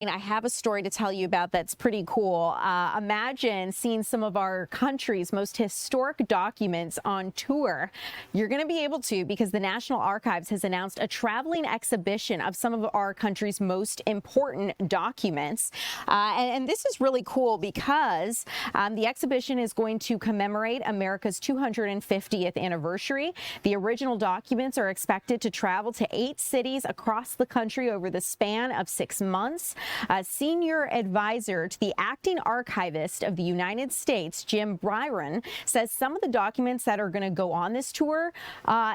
And I have a story to tell you about that's pretty cool. Imagine seeing some of our country's most historic documents on tour. You're going to be able to because the National Archives has announced a traveling exhibition of some of our country's most important documents. And this is really cool because the exhibition is going to commemorate America's 250th anniversary. The original documents are expected to travel to 8 cities across the country over the span of 6 months. A senior advisor to the acting archivist of the United States, Jim Byron, says some of the documents that are going to go on this tour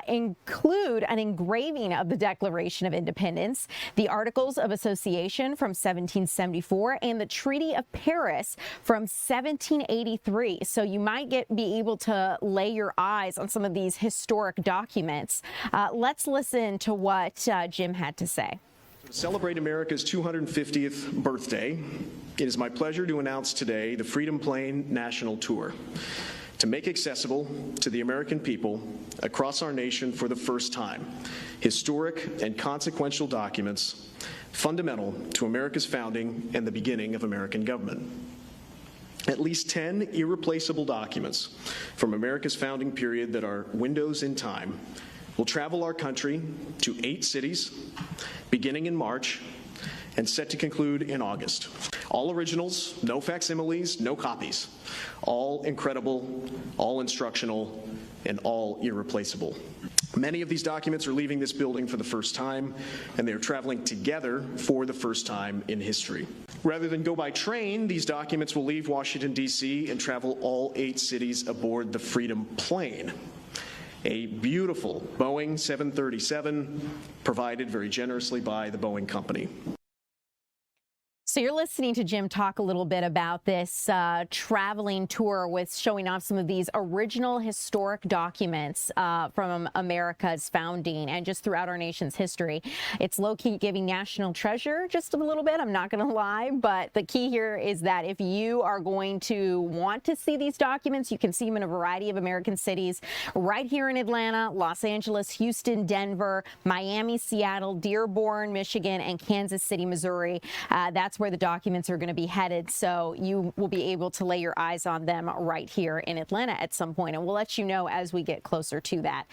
include an engraving of the Declaration of Independence, the Articles of Association from 1774, and the Treaty of Paris from 1783. So you might be able to lay your eyes on some of these historic documents. Let's listen to what Jim had to say. To celebrate America's 250th birthday, it is my pleasure to announce today the Freedom Plane National Tour to make accessible to the American people across our nation for the first time historic and consequential documents fundamental to America's founding and the beginning of American government. At least 10 irreplaceable documents from America's founding period that are windows in time will travel our country to 8 cities, beginning in March, and set to conclude in August. All originals, no facsimiles, no copies. All incredible, all instructional, and all irreplaceable. Many of these documents are leaving this building for the first time, and they are traveling together for the first time in history. Rather than go by train, these documents will leave Washington, D.C. and travel all 8 cities aboard the Freedom Plane, a beautiful Boeing 737 provided very generously by the Boeing Company. So you're listening to Jim talk a little bit about this traveling tour with showing off some of these original historic documents from America's founding and just throughout our nation's history. It's low-key giving national treasure just a little bit, I'm not going to lie, but the key here is that if you are going to want to see these documents, you can see them in a variety of American cities right here in Atlanta, Los Angeles, Houston, Denver, Miami, Seattle, Dearborn, Michigan, and Kansas City, Missouri. That's where the documents are going to be headed, so you will be able to lay your eyes on them right here in Atlanta at some point, and we'll let you know as we get closer to that.